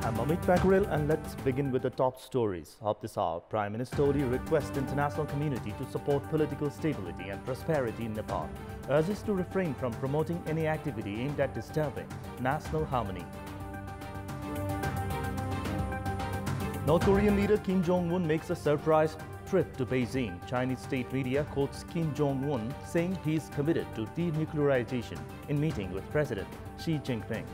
I'm Amit Pakuril, and let's begin with the top stories of this hour. Prime Minister Oli requests international community to support political stability and prosperity in Nepal, urges to refrain from promoting any activity aimed at disturbing national harmony. North Korean leader Kim Jong-un makes a surprise trip to Beijing. Chinese state media quotes Kim Jong-un saying he is committed to denuclearization in meeting with President Xi Jinping.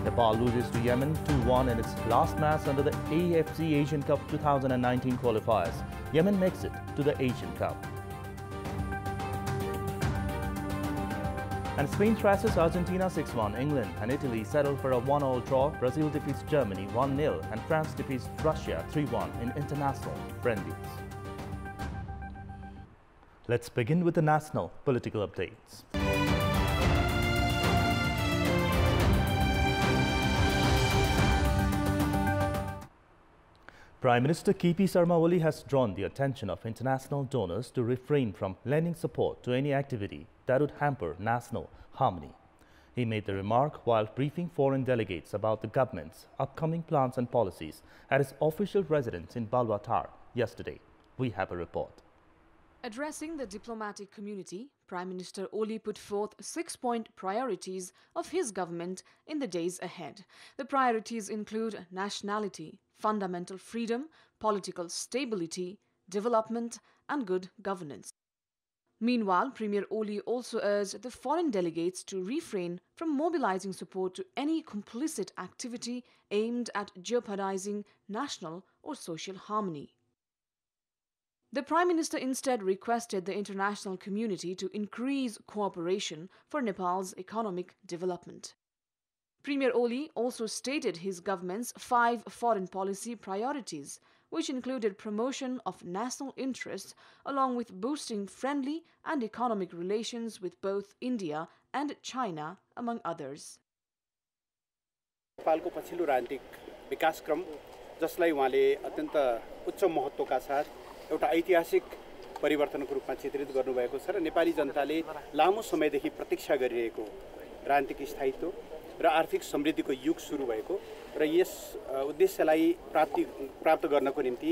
Nepal loses to Yemen 2-1 in its last match under the AFC Asian Cup 2019 qualifiers. Yemen makes it to the Asian Cup. And Spain thrashes Argentina 6-1. England and Italy settle for a 1-1 draw. Brazil defeats Germany 1-0 and France defeats Russia 3-1 in international friendlies. Let's begin with the national political updates. Prime Minister K.P. Sharma Oli has drawn the attention of international donors to refrain from lending support to any activity that would hamper national harmony. He made the remark while briefing foreign delegates about the government's upcoming plans and policies at his official residence in Balwatar yesterday. We have a report. Addressing the diplomatic community, Prime Minister Oli put forth 6-point priorities of his government in the days ahead. The priorities include nationality, fundamental freedom, political stability, development, and good governance. Meanwhile, Premier Oli also urged the foreign delegates to refrain from mobilizing support to any complicit activity aimed at jeopardizing national or social harmony. The Prime Minister instead requested the international community to increase cooperation for Nepal's economic development. Premier Oli also stated his government's 5 foreign policy priorities, which included promotion of national interests along with boosting friendly and economic relations with both India and China, among others. नेपालको पछिल्लो राजनीतिक विकासक्रम जसलाई उहाँले अत्यन्त उच्च महत्त्वका साथ एउटा ऐतिहासिक परिवर्तनको रूपमा चित्रित गर्नुभएको छ र नेपाली जनताले लामो समयदेखि प्रतीक्षा गरिरहेको राजनीतिक स्थायित्व र आर्थिक समृद्धिको युग सुरु भएको र यस उद्देश्यलाई प्राप्त गर्नको निम्ति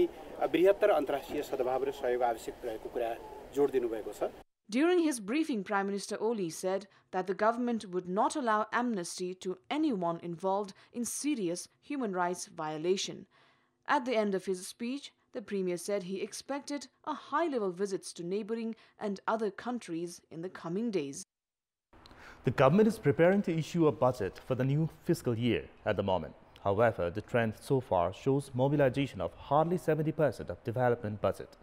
बृहत्तर अन्तर्राष्ट्रिय सद्भाव र सहयोग आवश्यक रहेको कुरा जोड दिनुभएको छ. During his briefing, Prime Minister Oli said that the government would not allow amnesty to anyone involved in serious human rights violation. At the end of his speech, the Premier said he expected a high-level visits to neighbouring and other countries in the coming days. The government is preparing to issue a budget for the new fiscal year at the moment. However, the trend so far shows mobilization of hardly 70% of development budget.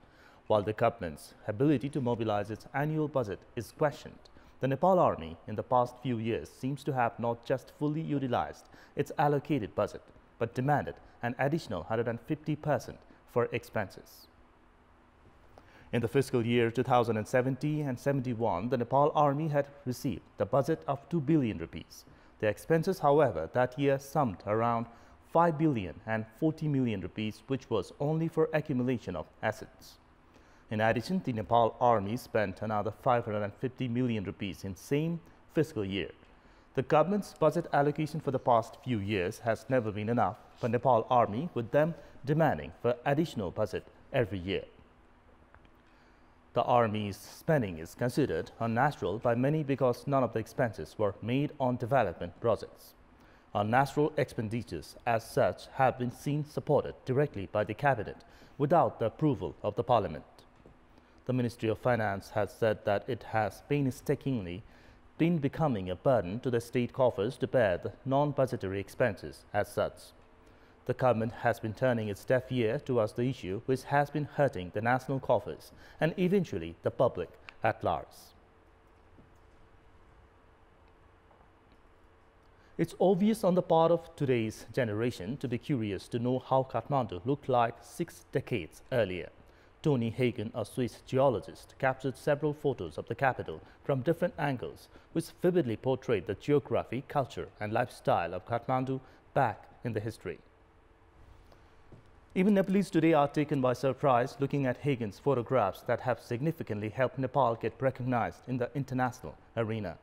While the government's ability to mobilize its annual budget is questioned, the Nepal Army in the past few years seems to have not just fully utilized its allocated budget, but demanded an additional 150% for expenses. In the fiscal year 2070 and 71, the Nepal Army had received the budget of 2 billion rupees. The expenses, however, that year summed around 5 billion and 40 million rupees, which was only for accumulation of assets. In addition, the Nepal Army spent another 550 million rupees in same fiscal year. The government's budget allocation for the past few years has never been enough for Nepal Army, with them demanding for additional budget every year. The Army's spending is considered unnatural by many because none of the expenses were made on development projects. Unnatural expenditures as such have been seen supported directly by the cabinet without the approval of the parliament. The Ministry of Finance has said that it has painstakingly been becoming a burden to the state coffers to bear the non-budgetary expenses as such. The government has been turning its deaf ear towards the issue, which has been hurting the national coffers and eventually the public at large. It's obvious on the part of today's generation to be curious to know how Kathmandu looked like 6 decades earlier. Tony Hagen, a Swiss geologist, captured several photos of the capital from different angles, which vividly portrayed the geography, culture and lifestyle of Kathmandu back in the history. Even Nepalese today are taken by surprise looking at Hagen's photographs that have significantly helped Nepal get recognized in the international arena.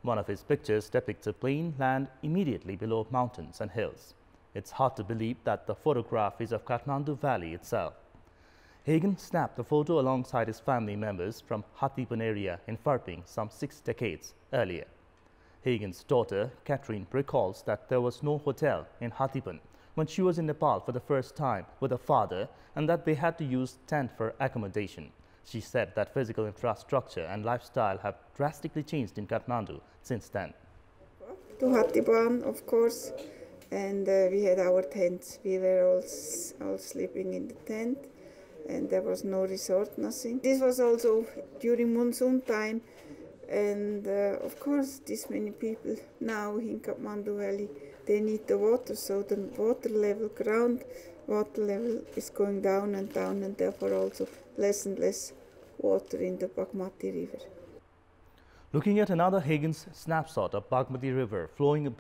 One of his pictures depicts a plain land immediately below mountains and hills. It's hard to believe that the photograph is of Kathmandu Valley itself. Hagen snapped the photo alongside his family members from Kantipur area in Pharping some 6 decades earlier. Hagen's daughter, Catherine, recalls that there was no hotel in Kantipur when she was in Nepal for the first time with her father, and that they had to use tent for accommodation. She said that physical infrastructure and lifestyle have drastically changed in Kathmandu since then. To Kantipur, of course, and we had our tents. We were all sleeping in the tent, and there was no resort, nothing. This was also during monsoon time, and of course, this many people now in Kathmandu Valley, they need the water, so the water level, ground water level is going down, and therefore also less and less water in the Bagmati River. Looking at another Hagen's snapshot of Bagmati River flowing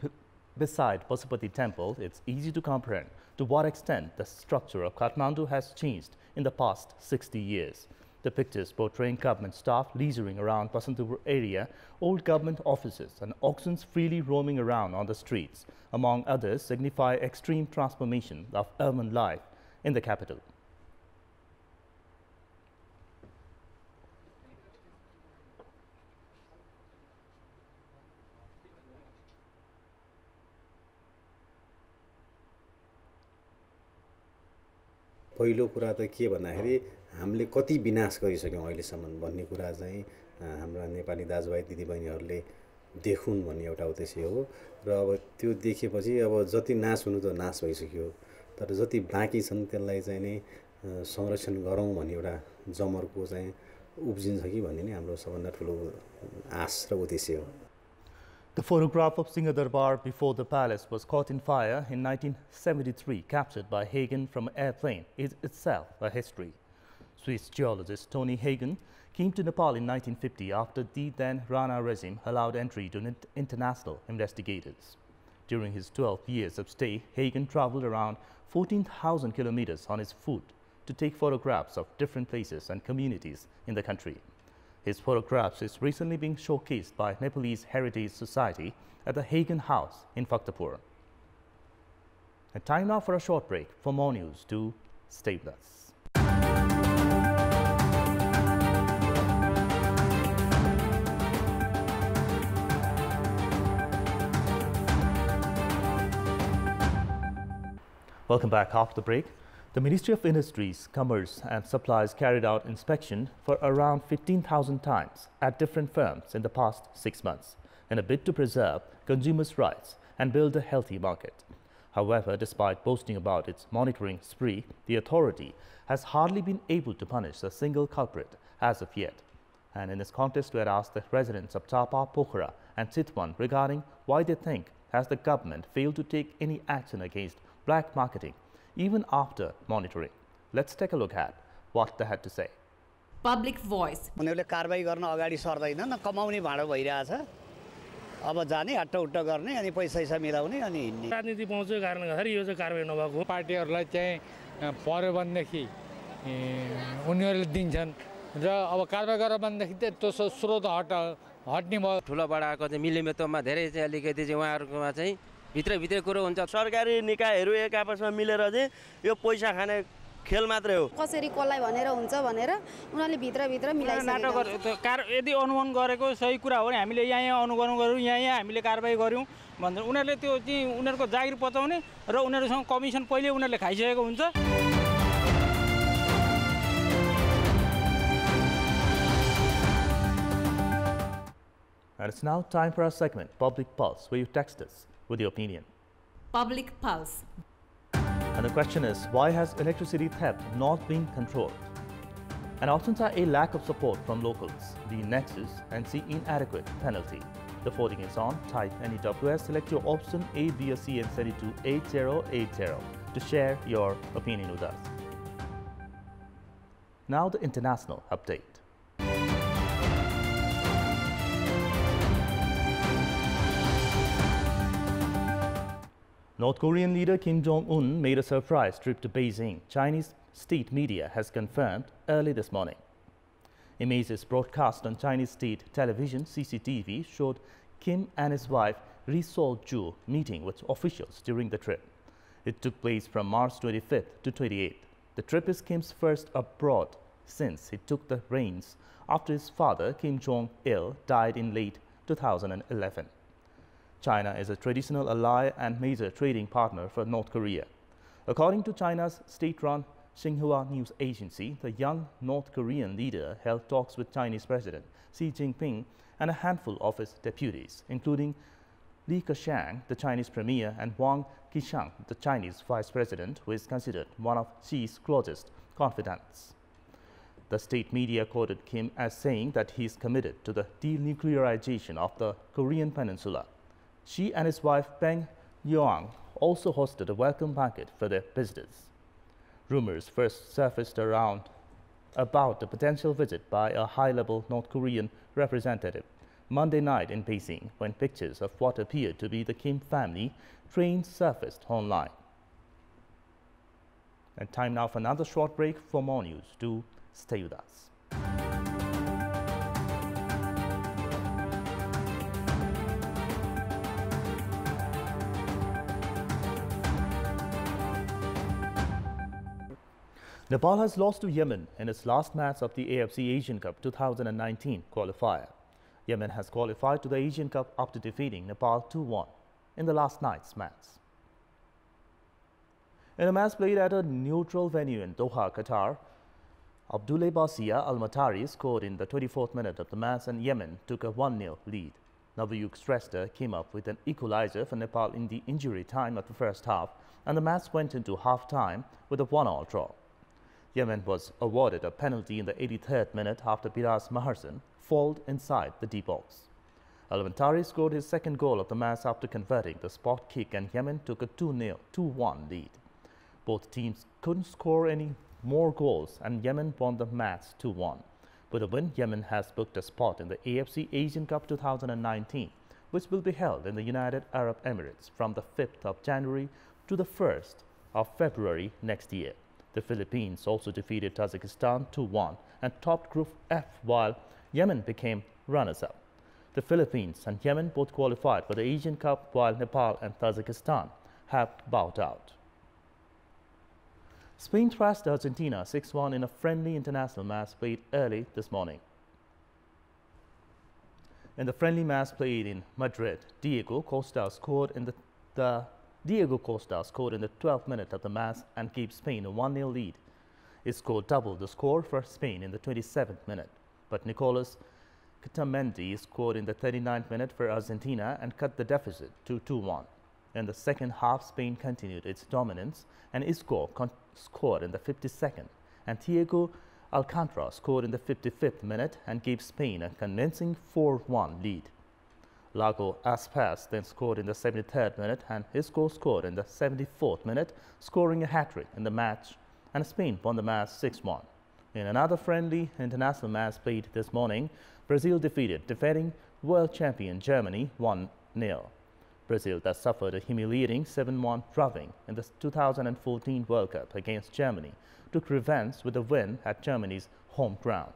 beside Pasupati Temple, it's easy to comprehend to what extent the structure of Kathmandu has changed in the past 60 years. The pictures portraying government staff leisuring around Kantipur area, old government offices and auctions freely roaming around on the streets, among others, signify extreme transformation of urban life in the capital. पहिलो कुरा त के भन्दाखेरि हामीले कति विनाश गरिसक्यौं अहिलेसम्म भन्ने कुरा चाहिँ हाम्रा नेपाली दाजुभाइ दिदीबहिनीहरूले देखुन् भन्ने एउटा उद्देश्य हो र अब त्यो देखेपछि अब जति नाश हुनु त नाश भइसक्यो तर जति बाँकी छन् त्यसलाई चाहिँ नि संरक्षण गरौँ भन्ने एउटा जमर्को चाहिँ उब्जिन्छ कि भन्ने नै हाम्रो सबभन्दा ठुलो आश र उद्देश्य हो. The photograph of Singha Darbar before the palace was caught in fire in 1973, captured by Hagen from an airplane, is itself a history. Swiss geologist Tony Hagen came to Nepal in 1950 after the then Rana regime allowed entry to international investigators. During his 12 years of stay, Hagen traveled around 14,000 kilometers on his foot to take photographs of different places and communities in the country. His photographs is recently being showcased by Nepalese Heritage Society at the Hagen House in Kantipur. And time now for a short break. For more news, do stay with us. Welcome back after the break. The Ministry of Industries, Commerce and Supplies carried out inspection for around 15,000 times at different firms in the past 6 months in a bid to preserve consumers' rights and build a healthy market. However, despite boasting about its monitoring spree, the authority has hardly been able to punish a single culprit as of yet. And in this context, we had asked the residents of Tapa, Pokhara and Chitwan regarding why they think has the government failed to take any action against black marketing even after monitoring. Let's take a look at what they had to say. Public voice. उनीहरुले कारबाही गर्न अगाडि सर्दैन न कमाउने भाडो भइरहेछ अब जाने अट्टा उट्टा गर्ने अनि पैसा मिलाउने अनि हिन्ने राजनीति पहुँचेको कारणले गर्दाखेरि यो चाहिँ कारबाही नभएको पार्टीहरुलाई चाहिँ पर्यो भनेदेखि उनीहरुले दिन्छन् र अब कारबाही गरेर भनेदेखि त्यो स्रोत हट्ने भयो ठुलो बडाको चाहिँ मिलेमितोमा धेरै चाहिँ अलिकति चाहिँ उहाँहरुकोमा चाहिँ भित्र कुरो हुन्छ सरकारी निकायहरु एक आपसमा मिलेर चाहिँ यो पैसा खाने खेल मात्रै हो कसरी कसलाई भनेर हुन्छ भनेर उनीहरुले भित्र मिलाइसकेको यदि अनुमान गरेको सही कुरा हो भने हामीले यहाँ अनुगमन गर्यौं यहाँ हामीले कारबाही गर्यौं भन्दै उनीहरुले त्यो चाहिँ उनीहरुको जागिर पचाउने र उनीहरुसँग कमिसन पहिले उनीहरुले खाइसकेको हुन्छ. And it's now time for our segment, Public Pulse, where you text us with your opinion. Public Pulse. And the question is, why has electricity theft not been controlled? And options are A, lack of support from locals, B, nexus, and C, inadequate penalty. The voting is on. Type NEWS, select your option A, B, or C and send it to 8080 to share your opinion with us. Now the international update. North Korean leader Kim Jong-un made a surprise trip to Beijing. Chinese state media has confirmed early this morning. Images broadcast on Chinese state television CCTV showed Kim and his wife Ri Sol-ju meeting with officials during the trip. It took place from March 25th to 28th. The trip is Kim's first abroad since he took the reins after his father, Kim Jong-il, died in late 2011. China is a traditional ally and major trading partner for North Korea. According to China's state-run Xinhua news agency, the young North Korean leader held talks with Chinese President Xi Jinping and a handful of his deputies, including Li Keqiang, the Chinese premier, and Wang Qishan, the Chinese vice president, who is considered one of Xi's closest confidants. The state media quoted Kim as saying that he is committed to the denuclearization of the Korean peninsula. Xi and his wife Peng Yuan also hosted a welcome banquet for their visitors. Rumors first surfaced about the potential visit by a high-level North Korean representative Monday night in Beijing, when pictures of what appeared to be the Kim family train surfaced online. And time now for another short break. For more news, do stay with us. Nepal has lost to Yemen in its last match of the AFC Asian Cup 2019 qualifier. Yemen has qualified to the Asian Cup after defeating Nepal 2-1 in the last night's match. In a match played at a neutral venue in Doha, Qatar, Abdullah Basia Al-Matari scored in the 24th minute of the match and Yemen took a 1-0 lead. Navayuk Shrestha came up with an equalizer for Nepal in the injury time of the first half, and the match went into half-time with a 1-1 draw. Yemen was awarded a penalty in the 83rd minute after Biras Maharsan fouled inside the D-box. Al-Matari scored his second goal of the match after converting the spot kick, and Yemen took a 2-1 lead. Both teams couldn't score any more goals and Yemen won the match 2-1. With a win, Yemen has booked a spot in the AFC Asian Cup 2019, which will be held in the United Arab Emirates from the 5th of January to the 1st of February next year. The Philippines also defeated Tajikistan 2-1 and topped Group F, while Yemen became runners-up. The Philippines and Yemen both qualified for the Asian Cup, while Nepal and Tajikistan have bowed out. Spain thrashed Argentina 6-1 in a friendly international match played early this morning. In the friendly match played in Madrid, Diego Costa scored in the 12th minute of the match and gave Spain a 1-0 lead. He scored double the score for Spain in the 27th minute, but Nicolas Kantipur scored in the 39th minute for Argentina and cut the deficit to 2-1. In the second half, Spain continued its dominance and Isco scored in the 52nd, and Thiago Alcantara scored in the 55th minute and gave Spain a convincing 4-1 lead. Lago Aspas then scored in the 73rd minute and Isco scored in the 74th minute, scoring a hat-trick in the match, and Spain won the match 6-1. In another friendly international match played this morning, Brazil defeated defending world champion Germany 1-0. Brazil, that suffered a humiliating 7-1 drubbing in the 2014 World Cup against Germany, took revenge with a win at Germany's home ground.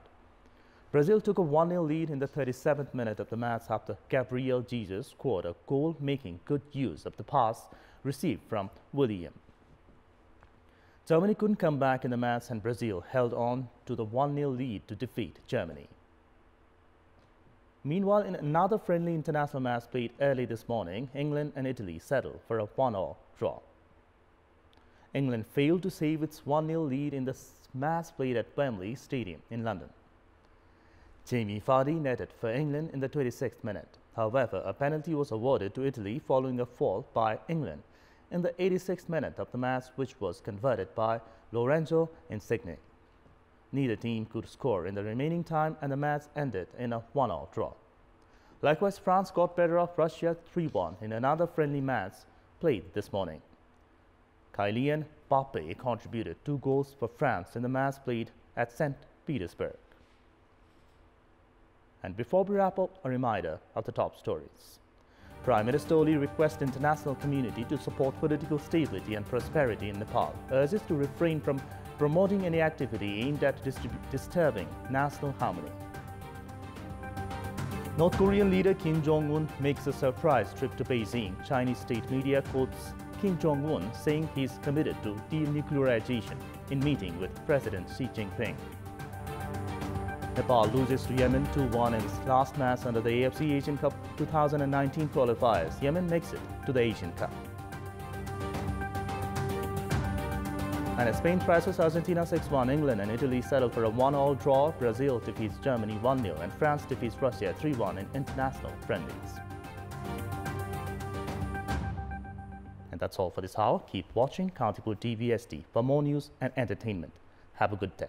Brazil took a 1-0 lead in the 37th minute of the match after Gabriel Jesus scored a goal, making good use of the pass received from William. Germany couldn't come back in the match and Brazil held on to the 1-0 lead to defeat Germany. Meanwhile, in another friendly international match played early this morning, England and Italy settled for a 1-1 draw. England failed to save its 1-0 lead in the match played at Wembley Stadium in London. Jamie Vardy netted for England in the 26th minute. However, a penalty was awarded to Italy following a foul by England in the 86th minute of the match, which was converted by Lorenzo Insigne. Neither team could score in the remaining time and the match ended in a 1-1 draw. Likewise, France got better of Russia 3-1 in another friendly match played this morning. Kylian Mbappe contributed 2 goals for France in the match played at St. Petersburg. And before we wrap up, a reminder of the top stories. Prime Minister Oli requests international community to support political stability and prosperity in Nepal, urges to refrain from promoting any activity aimed at disturbing national harmony. North Korean leader Kim Jong-un makes a surprise trip to Beijing. Chinese state media quotes Kim Jong-un saying he's committed to denuclearization in meeting with President Xi Jinping. Nepal loses to Yemen 2-1 in its last match under the AFC Asian Cup 2019 qualifiers. Yemen makes it to the Asian Cup. And Spain thrashes Argentina 6-1. England and Italy settle for a 1-1 draw. Brazil defeats Germany 1-0 and France defeats Russia 3-1 in international friendlies. And that's all for this hour. Keep watching Kantipur TV SD for more news and entertainment. Have a good day.